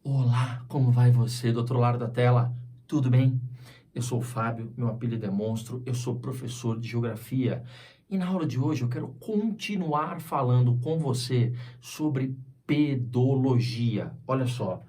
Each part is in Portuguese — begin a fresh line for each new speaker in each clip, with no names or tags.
Olá, como vai você do outro lado da tela? Tudo bem? Eu sou o Fábio, meu apelido é Monstro, eu sou professor de Geografia e na aula de hoje eu quero continuar falando com você sobre pedologia. Olha só,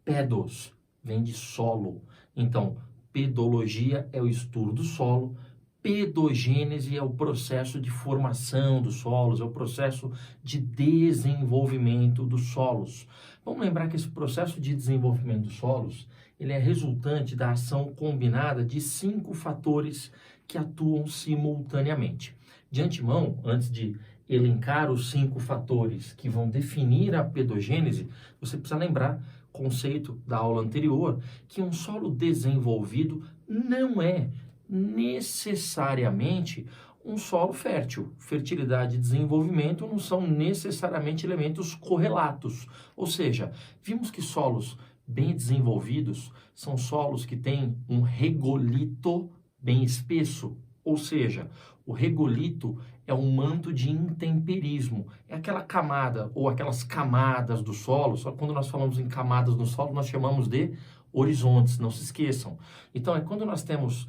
pedos vem de solo, então pedologia é o estudo do solo, pedogênese é o processo de formação dos solos, é o processo de desenvolvimento dos solos. Vamos lembrar que esse processo de desenvolvimento dos solos, ele é resultante da ação combinada de 5 fatores que atuam simultaneamente. De antemão, antes de elencar os 5 fatores que vão definir a pedogênese, você precisa lembrar, conceito da aula anterior, que um solo desenvolvido não é necessariamente um solo fértil. Fertilidade e desenvolvimento não são necessariamente elementos correlatos. Ou seja, vimos que solos bem desenvolvidos são solos que têm um regolito bem espesso. Ou seja, o regolito é um manto de intemperismo. É aquela camada ou aquelas camadas do solo. Só que quando nós falamos em camadas no solo, nós chamamos de horizontes, não se esqueçam. Então, é quando nós temos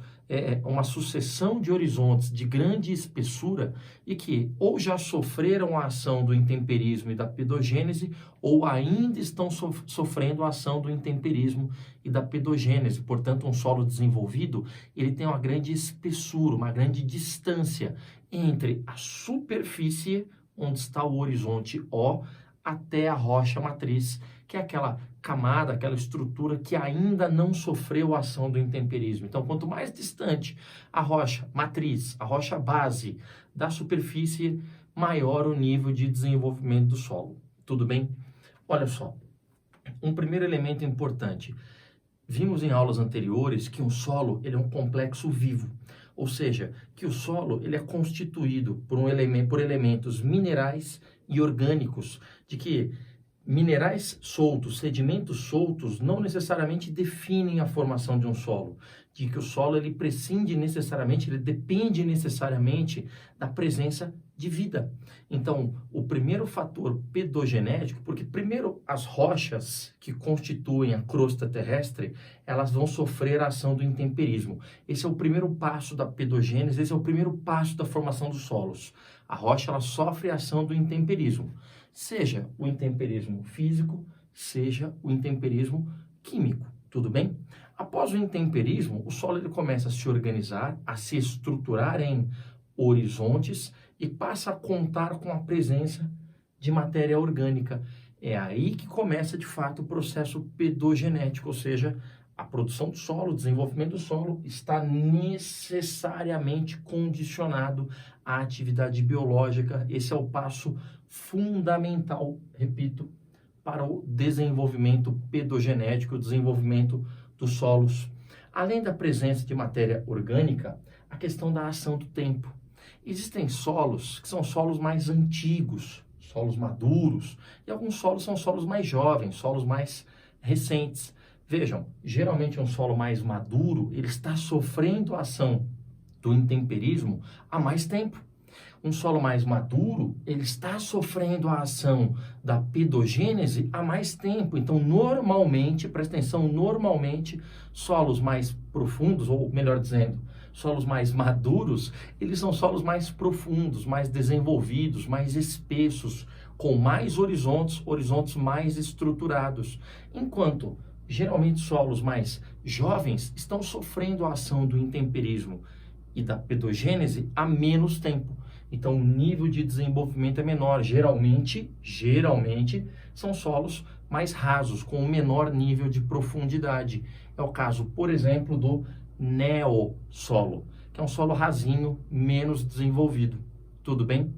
uma sucessão de horizontes de grande espessura e que ou já sofreram a ação do intemperismo e da pedogênese ou ainda estão sofrendo a ação do intemperismo e da pedogênese. Portanto, um solo desenvolvido, ele tem uma grande espessura, uma grande distância entre a superfície, onde está o horizonte O, até a rocha matriz, que é aquela camada, aquela estrutura que ainda não sofreu a ação do intemperismo. Então, quanto mais distante a rocha matriz, a rocha base da superfície, maior o nível de desenvolvimento do solo. Tudo bem? Olha só, um primeiro elemento importante. Vimos em aulas anteriores que um solo ele é um complexo vivo, ou seja, que o solo ele é constituído por elementos minerais e orgânicos, de que minerais soltos, sedimentos soltos, não necessariamente definem a formação de um solo, de que o solo ele prescinde necessariamente, ele depende necessariamente da presença de vida. Então, o primeiro fator pedogenético, porque primeiro as rochas que constituem a crosta terrestre, elas vão sofrer a ação do intemperismo. Esse é o primeiro passo da pedogênese, esse é o primeiro passo da formação dos solos. A rocha ela sofre a ação do intemperismo, seja o intemperismo físico, seja o intemperismo químico, tudo bem? Após o intemperismo, o solo ele começa a se organizar, a se estruturar em horizontes e passa a contar com a presença de matéria orgânica. É aí que começa, de fato, o processo pedogenético, ou seja, a produção do solo, o desenvolvimento do solo está necessariamente condicionado à atividade biológica. Esse é o passo fundamental, repito, para o desenvolvimento pedogenético, o desenvolvimento dos solos. Além da presença de matéria orgânica, a questão da ação do tempo. Existem solos que são solos mais antigos, solos maduros, e alguns solos são solos mais jovens, solos mais recentes. Vejam, geralmente um solo mais maduro, ele está sofrendo a ação do intemperismo há mais tempo. Um solo mais maduro, ele está sofrendo a ação da pedogênese há mais tempo. Então, normalmente, presta atenção, normalmente, solos mais profundos, ou melhor dizendo, solos mais maduros, eles são solos mais profundos, mais desenvolvidos, mais espessos, com mais horizontes, horizontes mais estruturados. Enquanto, geralmente, solos mais jovens estão sofrendo a ação do intemperismo e da pedogênese há menos tempo. Então, o nível de desenvolvimento é menor. Geralmente, são solos mais rasos, com um menor nível de profundidade. É o caso, por exemplo, do neossolo, que é um solo rasinho, menos desenvolvido. Tudo bem?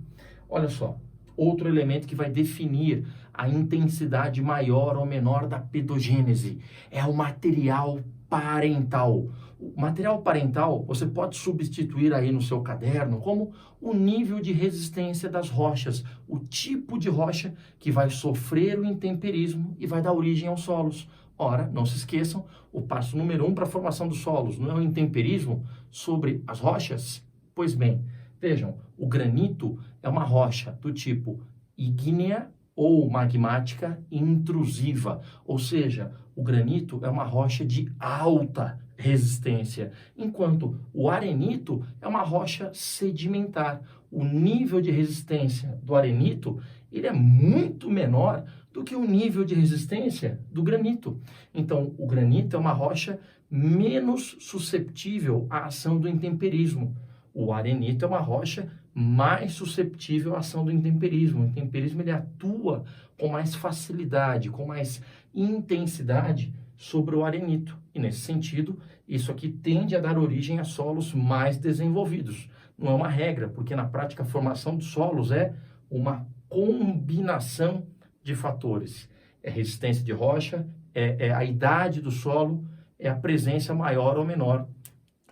Olha só, outro elemento que vai definir a intensidade maior ou menor da pedogênese é o material parental. O material parental você pode substituir aí no seu caderno como o nível de resistência das rochas, o tipo de rocha que vai sofrer o intemperismo e vai dar origem aos solos. Ora, não se esqueçam, o passo número 1 para a formação dos solos não é o intemperismo sobre as rochas? Pois bem, vejam, o granito é uma rocha do tipo ígnea ou magmática intrusiva, ou seja, o granito é uma rocha de alta resistência, enquanto o arenito é uma rocha sedimentar. O nível de resistência do arenito ele é muito menor do que o nível de resistência do granito. Então, o granito é uma rocha menos susceptível à ação do intemperismo. O arenito é uma rocha mais susceptível à ação do intemperismo. O intemperismo ele atua com mais facilidade, com mais intensidade sobre o arenito. E nesse sentido, isso aqui tende a dar origem a solos mais desenvolvidos. Não é uma regra, porque na prática a formação de solos é uma combinação de fatores. É resistência de rocha, é a idade do solo, é a presença maior ou menor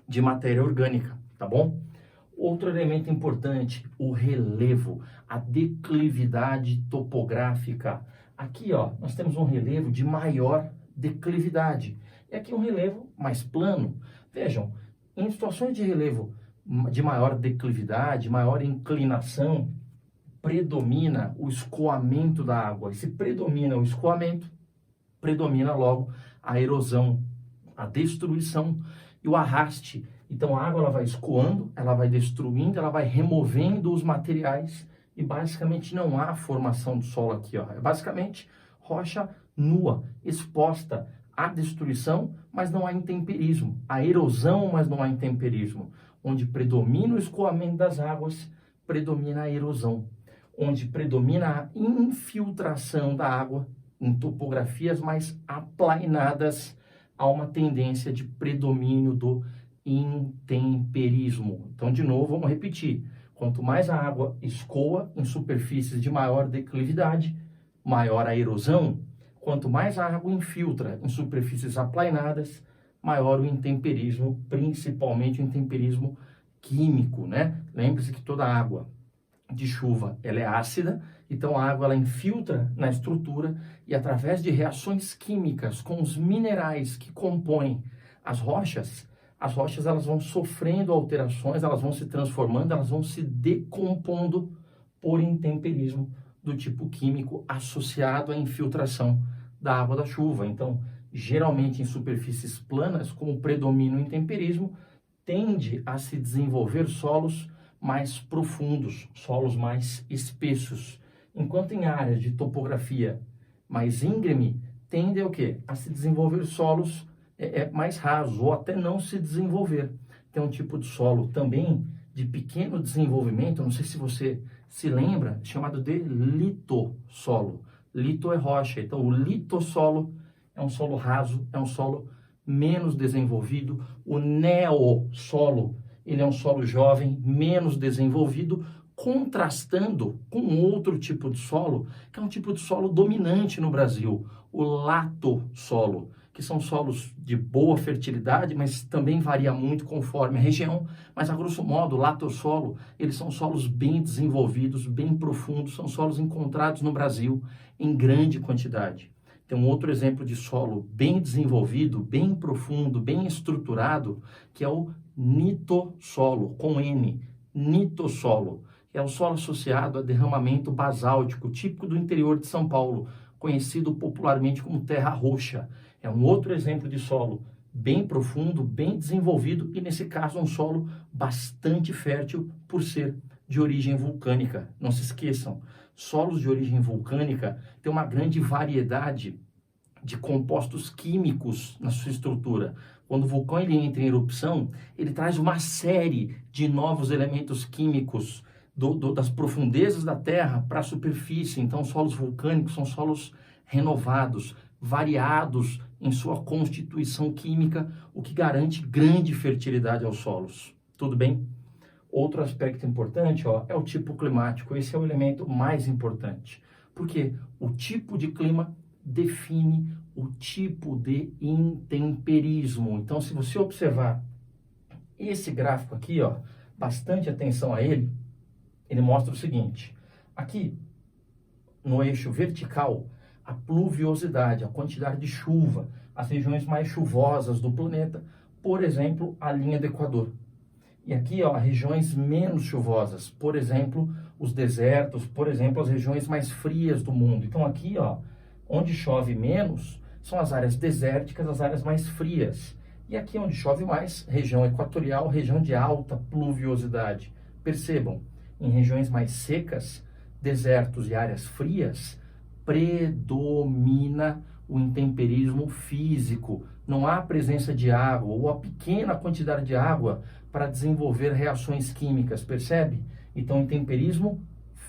de matéria orgânica, tá bom? Outro elemento importante, o relevo, a declividade topográfica. Aqui, ó, nós temos um relevo de maior declividade. E aqui um relevo mais plano. Vejam, em situações de relevo de maior declividade, maior inclinação, predomina o escoamento da água. E se predomina o escoamento, predomina logo a erosão, a destruição e o arraste. Então a água ela vai escoando, ela vai destruindo, ela vai removendo os materiais e basicamente não há formação do solo aqui, ó. É basicamente rocha nua, exposta à destruição, mas não há intemperismo. A erosão, mas não há intemperismo. Onde predomina o escoamento das águas, predomina a erosão. Onde predomina a infiltração da água em topografias mais aplainadas, há uma tendência de predomínio do intemperismo. Então, de novo, vamos repetir. Quanto mais a água escoa em superfícies de maior declividade, maior a erosão. Quanto mais a água infiltra em superfícies aplainadas, maior o intemperismo, principalmente o intemperismo químico, né? Lembre-se que toda água de chuva ela é ácida, então a água ela infiltra na estrutura e através de reações químicas com os minerais que compõem as rochas elas vão sofrendo alterações, elas vão se transformando, elas vão se decompondo por intemperismo do tipo químico associado à infiltração da água da chuva. Então, geralmente em superfícies planas, como predomina o intemperismo, tende a se desenvolver solos mais profundos, solos mais espessos, enquanto em áreas de topografia mais íngreme, tende a o quê? A se desenvolver solos mais rasos, ou até não se desenvolver. Tem um tipo de solo também de pequeno desenvolvimento, não sei se você se lembra, chamado de litossolo. Lito é rocha, então o litossolo é um solo raso, é um solo menos desenvolvido. O neossolo, ele é um solo jovem, menos desenvolvido, contrastando com outro tipo de solo, que é um tipo de solo dominante no Brasil, o latossolo, que são solos de boa fertilidade, mas também varia muito conforme a região, mas a grosso modo, o latossolo, eles são solos bem desenvolvidos, bem profundos, são solos encontrados no Brasil em grande quantidade. Tem um outro exemplo de solo bem desenvolvido, bem profundo, bem estruturado, que é o nitossolo, com N, nitossolo. É o solo associado a derramamento basáltico, típico do interior de São Paulo, conhecido popularmente como terra roxa. É um outro exemplo de solo bem profundo, bem desenvolvido e, nesse caso, um solo bastante fértil por ser de origem vulcânica. Não se esqueçam, solos de origem vulcânica têm uma grande variedade de compostos químicos na sua estrutura. Quando o vulcão ele entra em erupção, ele traz uma série de novos elementos químicos das profundezas da Terra para a superfície. Então, solos vulcânicos são solos renovados, variados em sua constituição química, o que garante grande fertilidade aos solos. Tudo bem? Outro aspecto importante, ó, é o tipo climático. Esse é o elemento mais importante, porque o tipo de clima define o tipo de intemperismo. Então, se você observar esse gráfico aqui, ó, bastante atenção a ele, ele mostra o seguinte: aqui no eixo vertical, a pluviosidade, a quantidade de chuva, as regiões mais chuvosas do planeta, por exemplo, a linha do Equador. E aqui, ó, regiões menos chuvosas, por exemplo, os desertos, por exemplo, as regiões mais frias do mundo. Então aqui, ó, onde chove menos, são as áreas desérticas, as áreas mais frias. E aqui onde chove mais, região equatorial, região de alta pluviosidade. Percebam, em regiões mais secas, desertos e áreas frias, predomina o intemperismo físico. Não há presença de água ou a pequena quantidade de água para desenvolver reações químicas, percebe? Então, o intemperismo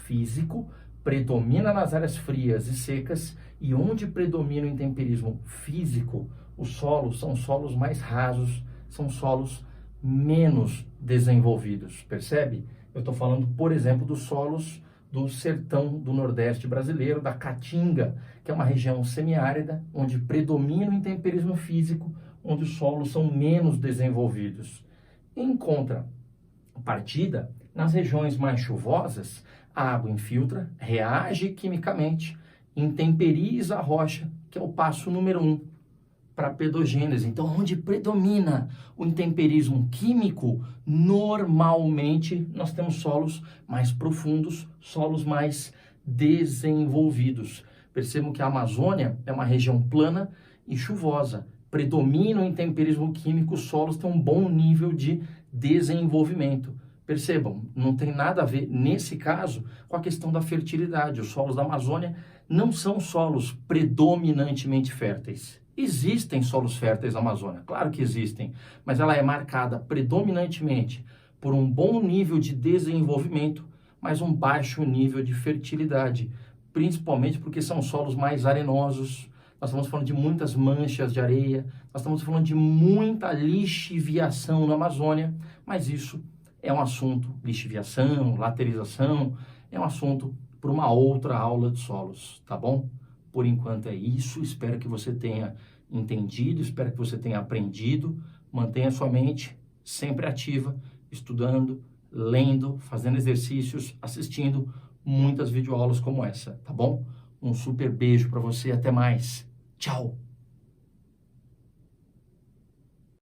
físico predomina nas áreas frias e secas, e onde predomina o intemperismo físico, os solos são solos mais rasos, são solos menos desenvolvidos, percebe? Eu estou falando, por exemplo, dos solos do sertão do Nordeste brasileiro, da Caatinga, que é uma região semiárida, onde predomina o intemperismo físico, onde os solos são menos desenvolvidos. Em contrapartida, nas regiões mais chuvosas, a água infiltra, reage quimicamente, intemperiza a rocha, que é o passo número 1 para a pedogênese. Então, onde predomina o intemperismo químico, normalmente nós temos solos mais profundos, solos mais desenvolvidos. Percebam que a Amazônia é uma região plana e chuvosa. Predomina o intemperismo químico, os solos têm um bom nível de desenvolvimento. Percebam, não tem nada a ver, nesse caso, com a questão da fertilidade. Os solos da Amazônia não são solos predominantemente férteis. Existem solos férteis na Amazônia, claro que existem, mas ela é marcada predominantemente por um bom nível de desenvolvimento, mas um baixo nível de fertilidade, principalmente porque são solos mais arenosos. Nós estamos falando de muitas manchas de areia, nós estamos falando de muita lixiviação na Amazônia, mas isso é um assunto, lixiviação, laterização, é um assunto para uma outra aula de solos, tá bom? Por enquanto é isso, espero que você tenha entendido, espero que você tenha aprendido. Mantenha sua mente sempre ativa, estudando, lendo, fazendo exercícios, assistindo muitas videoaulas como essa, tá bom? Um super beijo para você, até mais. Tchau!